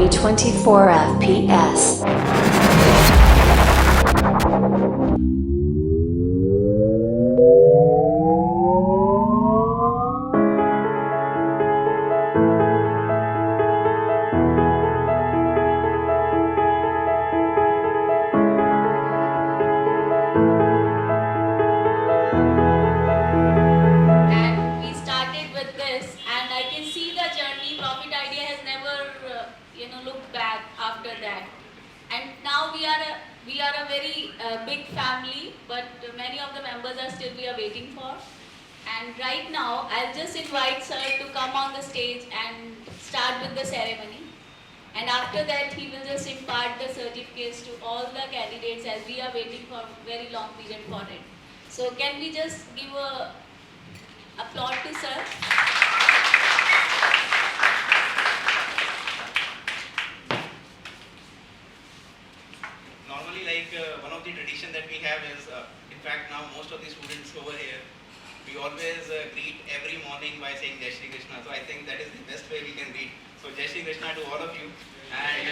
2024 FPS. Look back after that, and now we are a very big family, but many of the members are still we are waiting for. And right now I'll just invite sir to come on the stage and start with the ceremony, and after that he will just impart the certificates to all the candidates as we are waiting for very long period for it. So can we just give a applause to sir? One of the tradition that we have is, in fact, now most of the students over here, we always greet every morning by saying Jai Shri Krishna. So I think that is the best way we can greet. So Jai Shri Krishna to all of you. And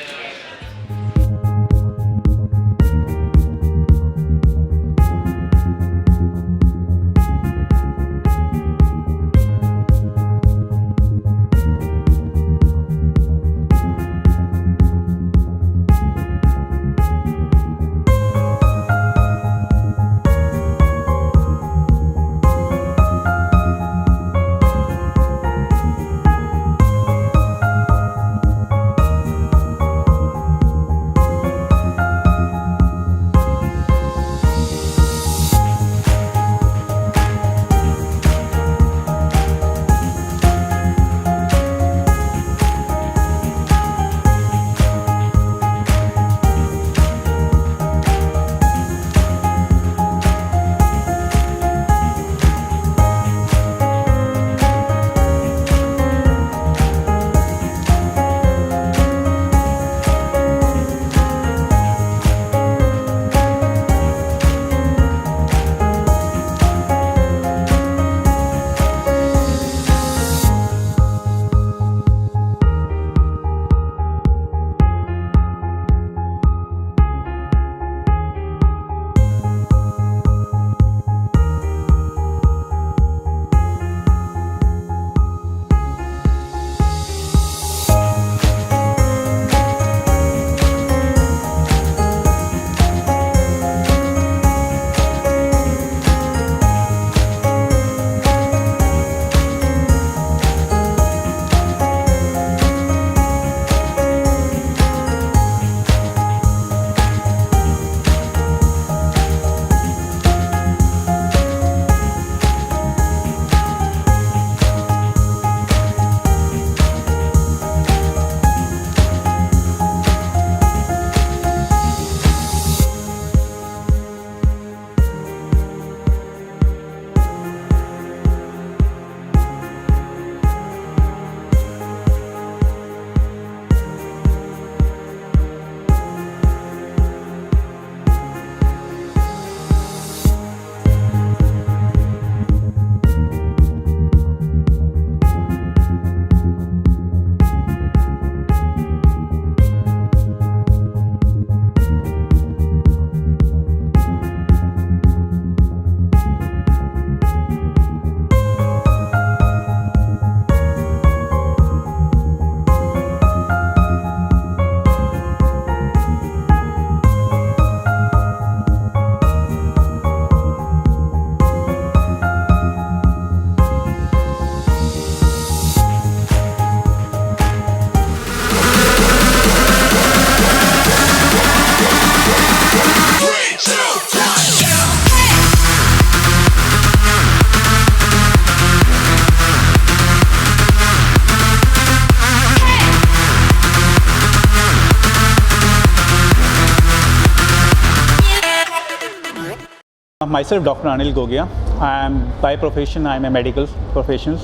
Myself, Dr. Anil Gogia. I am by profession. I am a medical professional,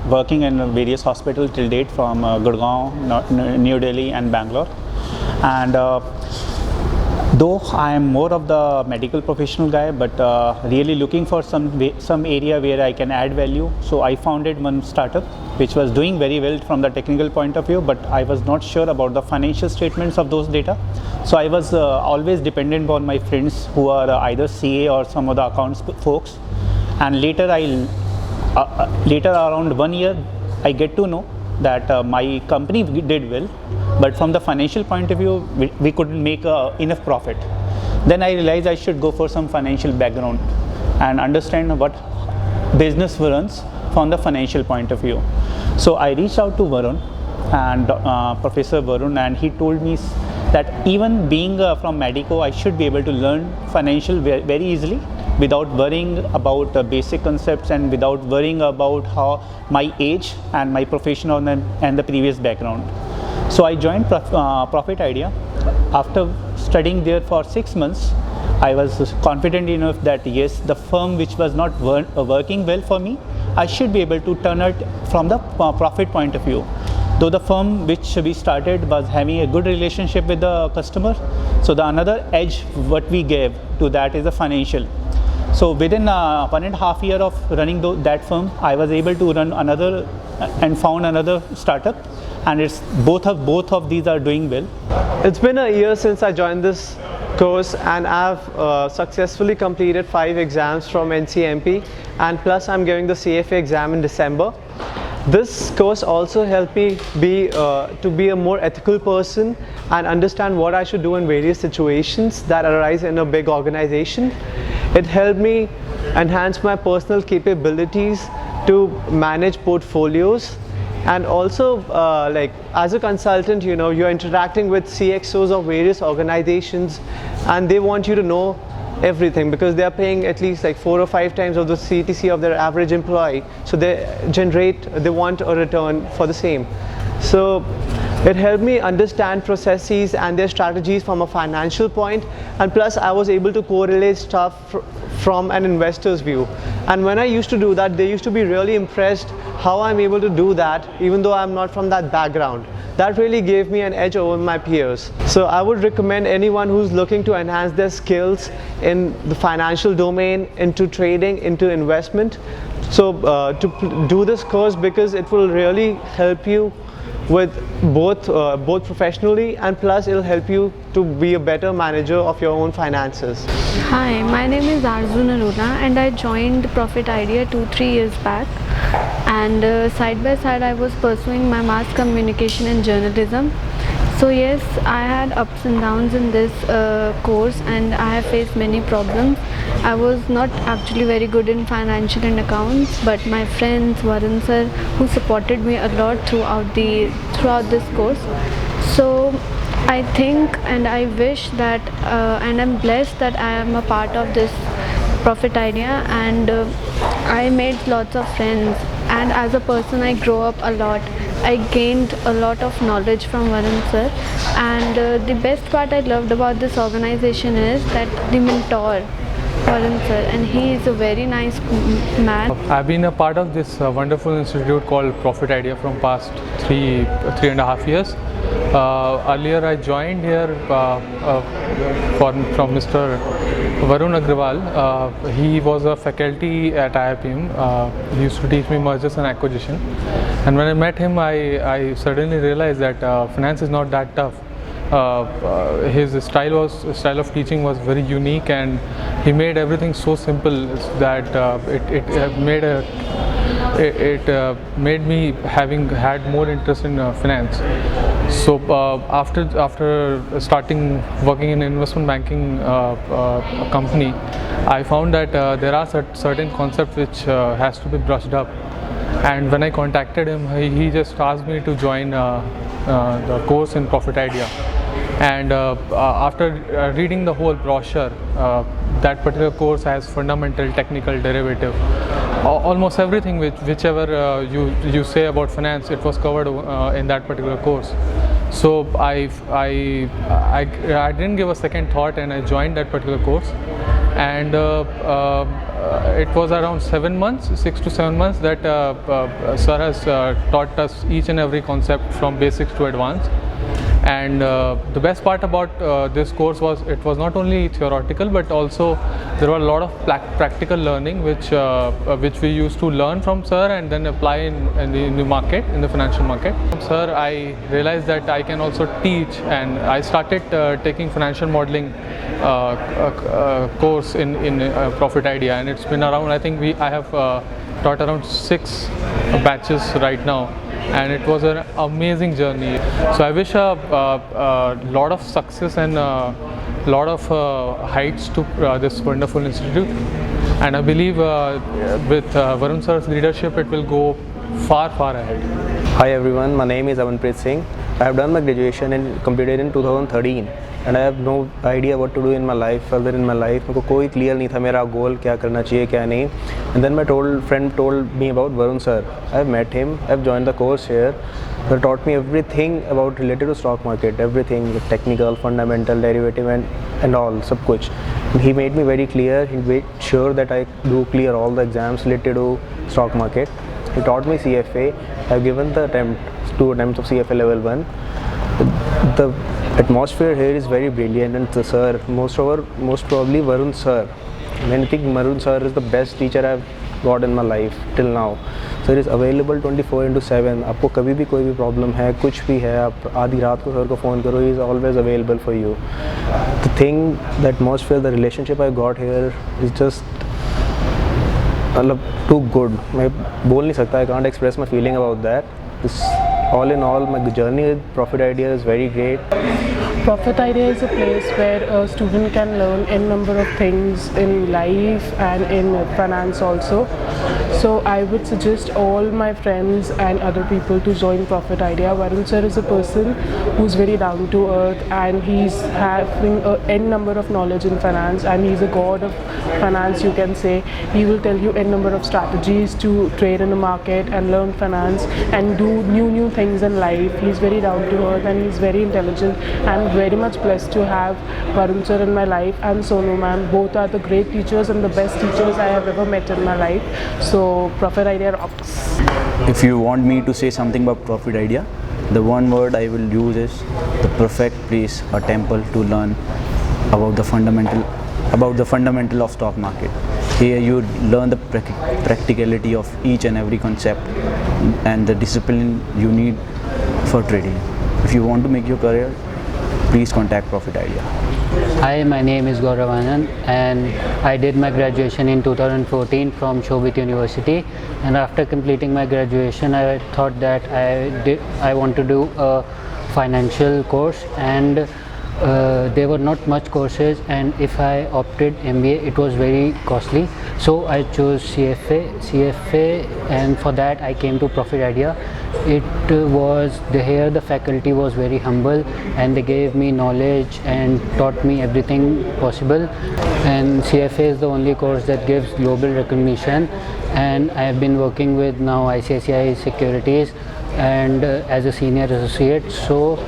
working in various hospitals till date from Gurgaon, New Delhi, and Bangalore. And Though I am more of the medical professional guy, but really looking for some area where I can add value. So I founded one startup which was doing very well from the technical point of view, but I was not sure about the financial statements of those data. So I was always dependent on my friends who are either CA or some of the accounts folks. And later around 1 year, I get to know that my company did well, but from the financial point of view, we couldn't make enough profit. Then I realized I should go for some financial background and understand what business runs from the financial point of view. So I reached out to Varun and Professor Varun, and he told me that even being from Medico, I should be able to learn financial very easily without worrying about basic concepts and without worrying about how my age and my profession and the previous background. So I joined Profit Idea. After studying there for 6 months, I was confident enough that yes, the firm which was not working well for me, I should be able to turn it from the profit point of view. Though the firm which we started was having a good relationship with the customer, so the another edge what we gave to that is the financial. So within 1.5 years of running that firm, I was able to run another and found another startup, and it's both of these are doing well. It's been a year since I joined this course, and I've successfully completed 5 exams from NCMP, and plus I'm giving the CFA exam in December. This course also helped me to be a more ethical person and understand what I should do in various situations that arise in a big organization. It helped me enhance my personal capabilities to manage portfolios, and also like as a consultant, you know, you're interacting with CXOs of various organizations, and they want you to know everything because they are paying at least like 4 or 5 times of the CTC of their average employee, so they want a return for the same. So it helped me understand processes and their strategies from a financial point, and plus I was able to correlate stuff from an investor's view. And when I used to do that, they used to be really impressed how I'm able to do that even though I'm not from that background. That really gave me an edge over my peers. So I would recommend anyone who's looking to enhance their skills in the financial domain, into trading, into investment, so to do this course, because it will really help you with both professionally, and plus it'll help you to be a better manager of your own finances. Hi, my name is Arzu Narula, and I joined Profit Idea 2-3 years back, and side by side I was pursuing my mass communication and journalism. So yes, I had ups and downs in this course, and I have faced many problems. I was not actually very good in financial and accounts, but my friends, Varun sir, who supported me a lot throughout this course. So I think and I wish that and I'm blessed that I am a part of this Profit Idea, and I made lots of friends, and as a person I grow up a lot. I gained a lot of knowledge from Varun sir, and the best part I loved about this organization is that the mentor Varun sir, and he is a very nice man. I've been a part of this wonderful institute called Profit Idea from past three and a half years. Earlier I joined here from Mr. Varun Agrawal. He was a faculty at IIPM. He used to teach me mergers and acquisition. And when I met him, I suddenly realized that finance is not that tough. His style of teaching was very unique, and he made everything so simple that it made me having had more interest in finance. So after starting working in an investment banking company, I found that there are certain concepts which has to be brushed up. And when I contacted him, he just asked me to join the course in Profit Idea. And after reading the whole brochure, that particular course has fundamental, technical, derivative, almost everything whichever you say about finance, it was covered in that particular course. So I didn't give a second thought, and I joined that particular course. And it was around 6 to 7 months that sir has taught us each and every concept from basics to advanced. And the best part about this course was it was not only theoretical, but also there were a lot of practical learning which we used to learn from sir and then apply in the market, in the financial market. From sir, I realized that I can also teach, and I started taking financial modeling course in Profit Idea, and it's been around, I think I have taught around 6 batches right now, and it was an amazing journey. So I wish a lot of success and a lot of heights to this wonderful institute, and I believe with Varun sir's leadership it will go far ahead. Hi everyone, my name is Amanpreet Singh. I have done my graduation and completed in 2013, and I have no idea what to do in my life, further in my life. मेरे को कोई clear नहीं था मेरा goal क्या करना चाहिए क्या नहीं. And then my friend told me about Varun sir. I have met him, I have joined the course here. He taught me everything about related to stock market, everything, the technical, fundamental, derivative and all, सब कुछ. He made me very clear. He made sure that I do clear all the exams related to stock market. He taught me CFA. I have given the 2 attempts of CFA level 1. The atmosphere here is very brilliant, and the sir, most probably Varun sir. I think Varun sir is the best teacher I have got in my life till now. Sir is available 24/7. आपको कभी भी कोई भी problem है, कुछ भी है, आप आधी रात को सर को फ़ोन करो, he is always available for you. The thing, the atmosphere, the relationship I got here is just too good. मैं बोल नहीं सकता, I can't express my feeling about that. All in all, my journey with Profit Idea is very great. Profit Idea is a place where a student can learn n number of things in life and in finance also. So I would suggest all my friends and other people to join Profit Idea. Varun sir is a person who's very down to earth, and he's having n number of knowledge in finance, and he's a god of finance, you can say. He will tell you n number of strategies to trade in the market and learn finance and do new things in life. He's very down to earth and he's very intelligent, and very much blessed to have Varun sir in my life and Sonu ma'am. Both are the great teachers and the best teachers I have ever met in my life. So Profit Idea rocks. If you want me to say something about Profit Idea, the one word I will use is the perfect place, a temple to learn about the fundamental of stock market. Here you learn the practicality of each and every concept and the discipline you need for trading. If you want to make your career, please contact Profit Idea. Hi, my name is Gaurav Anand, and I did my graduation in 2014 from Shobit University. And after completing my graduation, I thought that I want to do a financial course, and there were not much courses, and if I opted MBA it was very costly, so I chose CFA, and for that I came to Profit Idea. It was here the faculty was very humble, and they gave me knowledge and taught me everything possible. And CFA is the only course that gives global recognition, and I have been working with now ICICI Securities and as a senior associate. So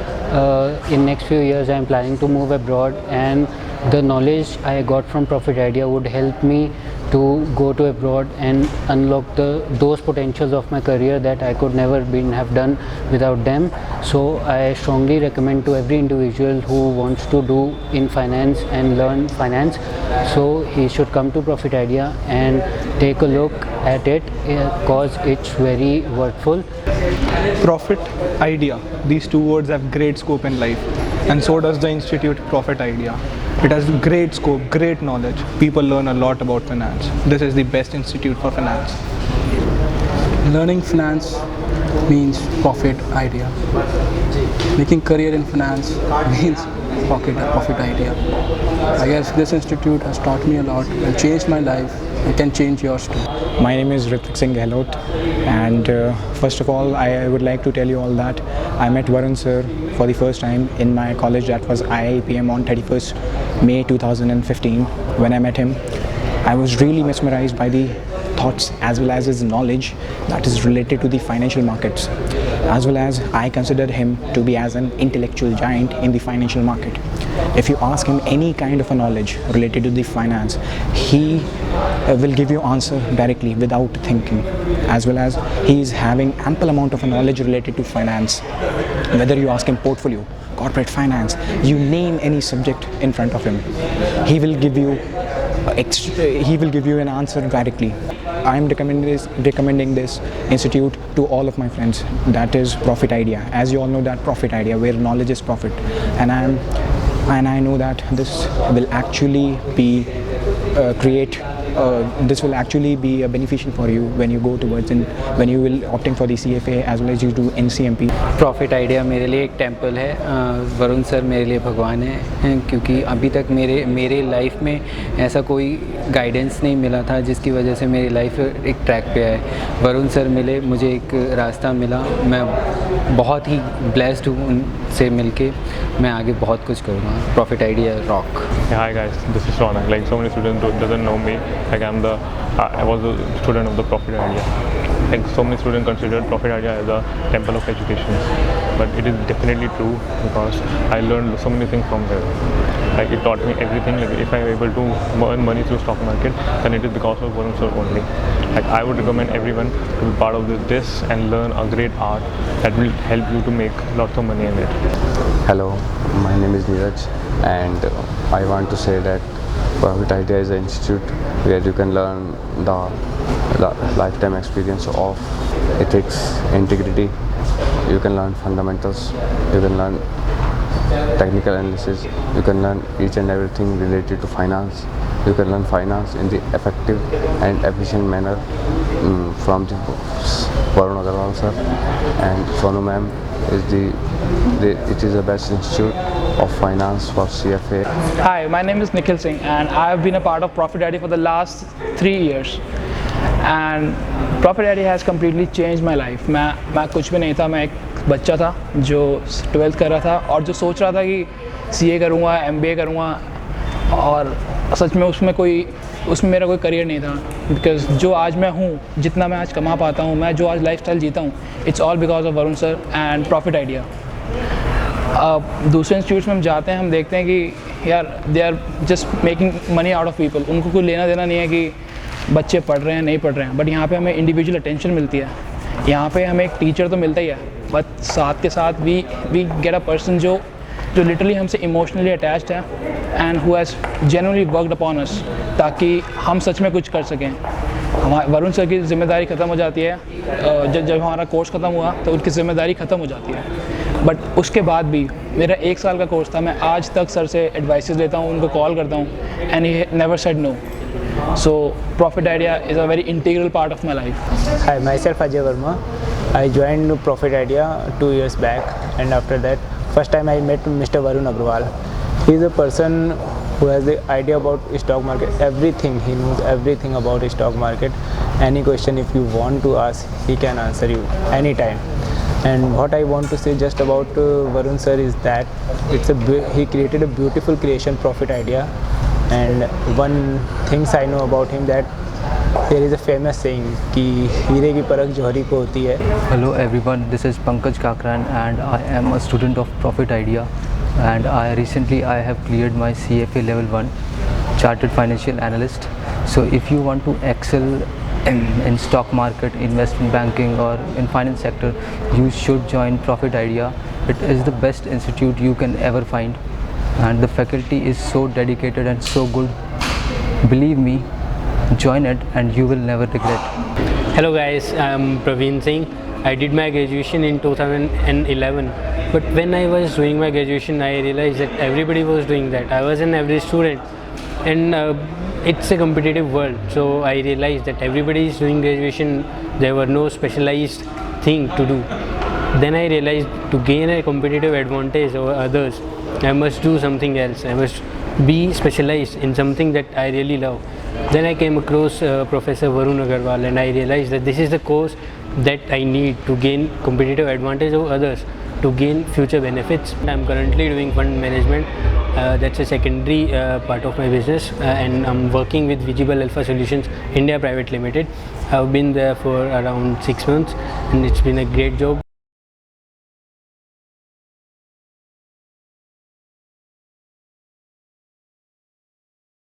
in next few years I am planning to move abroad, and the knowledge I got from Profit Idea would help me to go to abroad and unlock those potentials of my career that I could never have done without them. So I strongly recommend to every individual who wants to do in finance and learn finance, so he should come to Profit Idea and take a look at it, because it's very worthful. Profit Idea, these 2 words have great scope in life, and so does the institute Profit Idea. It has great scope, great knowledge. People learn a lot about finance. This is the best institute for finance. Learning finance means Profit Idea. Making career in finance means Profit Idea. I guess this institute has taught me a lot and changed my life, and can change yours too. My name is Ritvik Singh Gehlot, and first of all I would like to tell you all that I met Varun sir for the first time in my college, that was IIPM, on 31st May 2015. When I met him, I was really mesmerized by the thoughts as well as his knowledge that is related to the financial markets, as well as I considered him to be as an intellectual giant in the financial market. If you ask him any kind of a knowledge related to the finance, he will give you answer directly without thinking, as well as he is having ample amount of knowledge related to finance. Whether you ask him portfolio, corporate finance, you name any subject in front of him, he will give you an answer directly. I am recommending this institute to all of my friends. That is Profit Idea. As you all know that Profit Idea, where knowledge is profit, and I know that this will actually be this will actually be beneficial for you when you go towards when you will opting for the CFA as well as you do NCMP. Profit idea मेरे लिए एक temple है, Varun sir मेरे लिए भगवान है, क्योंकि अभी तक मेरे लाइफ में ऐसा कोई गाइडेंस नहीं मिला था जिसकी वजह से मेरी लाइफ एक ट्रैक पे आए। वरुण सर मिले, मुझे एक रास्ता मिला, मैं बहुत ही ब्लेस्ड हूँ उनसे मिलके, मैं आगे बहुत कुछ करूँगा। Profit idea rock. Hi guys, this is Ronak. Like so many students doesn't know me. Like I was a student of the Profit Idea. Like so many students consider Profit Idea as a temple of education, but it is definitely true because I learned so many things from there. Like it taught me everything. Like if I am able to earn money through stock market, then it is because of Varun sir only. Like I would recommend everyone to be part of this and learn a great art that will help you to make lots of money in it. Hello, my name is Neeraj, and I want to say that Profit Idea is an institute where you can learn the lifetime experience of ethics, integrity. You can learn fundamentals, you can learn technical analysis, you can learn each and everything related to finance. You can learn finance in the effective and efficient manner from the Varun Agarwal sir and Sonu ma'am. It is the best institute of finance for CFA. Hi, my name is Nikhil Singh and I have been a part of Profit Idea for the last 3 years. And Profit Idea has completely changed my life. मैं कुछ भी नहीं था, मैं एक बच्चा था जो 12th कर रहा था और जो सोच रहा था कि CA करूँगा, MBA करूँगा, और सच में उसमें मेरा कोई करियर नहीं था। बिकॉज जो आज मैं हूँ, जितना मैं आज कमा पाता हूँ, मैं जो आज लाइफस्टाइल जीता हूँ, it's all because of Varun sir and Profit Idea. दूसरे इंस्टीट्यूट्स में हम जाते हैं, हम देखते हैं कि यार they are just making money out of people, उनको कोई लेना देना नहीं है कि बच्चे पढ़ रहे हैं नहीं पढ़ रहे हैं। बट यहाँ पे हमें इंडिविजुअल अटेंशन मिलती है, यहाँ पे हमें एक टीचर तो मिलता ही है, बट साथ के साथ वी गेट अ पर्सन जो लिटरली हमसे इमोशनली अटैच्ड है and who has genuinely worked upon us, ताकि हम सच में कुछ कर सकें। वरुण सर की ज़िम्मेदारी ख़त्म हो जाती है, जब हमारा कोर्स ख़त्म हुआ तो उनकी ज़िम्मेदारी ख़त्म हो जाती है। बट उसके बाद भी मेरा 1 साल का कोर्स था, मैं आज तक सर से एडवाइसेस लेता हूँ, उनको कॉल करता हूँ, and he never said no. So Profit Idea is a very integral part of my life. Hi, myself Ajay Verma. I joined Profit Idea 2 years back, and after that, first time I met Mr. Varun Agarwal. He is a person who has the idea about stock market, everything. He knows everything about stock market. Any question if you want to ask, he can answer you anytime. And what I want to say just about Varun sir is that he created a beautiful creation, Profit Idea. And one things I know about him that there is a famous saying कि हीरे की परख जौहरी को होती है। Hello everyone, this is Pankaj Kakran and I am a student of Profit Idea, and recently I have cleared my CFA level 1 Chartered Financial Analyst. So if you want to excel in stock market, investment banking or in finance sector, you should join Profit Idea. It is the best institute you can ever find, and the faculty is so dedicated and so good. Believe me, join it and you will never regret. Hello guys, I am Praveen Singh. I did my graduation in 2011, but when I was doing my graduation I realized that everybody was doing that. I was an average student, and it's a competitive world, so I realized that everybody is doing graduation. There were no specialized thing to do. Then I realized to gain a competitive advantage over others, I must do something else. I must be specialized in something that I really love. Then I came across Professor Varun Agarwal, and I realized that this is the course that I need to gain competitive advantage over others, to gain future benefits. I am currently doing fund management. That's a secondary part of my business, and I'm working with Visible Alpha Solutions India Private Limited. I've been there for around 6 months, and it's been a great job.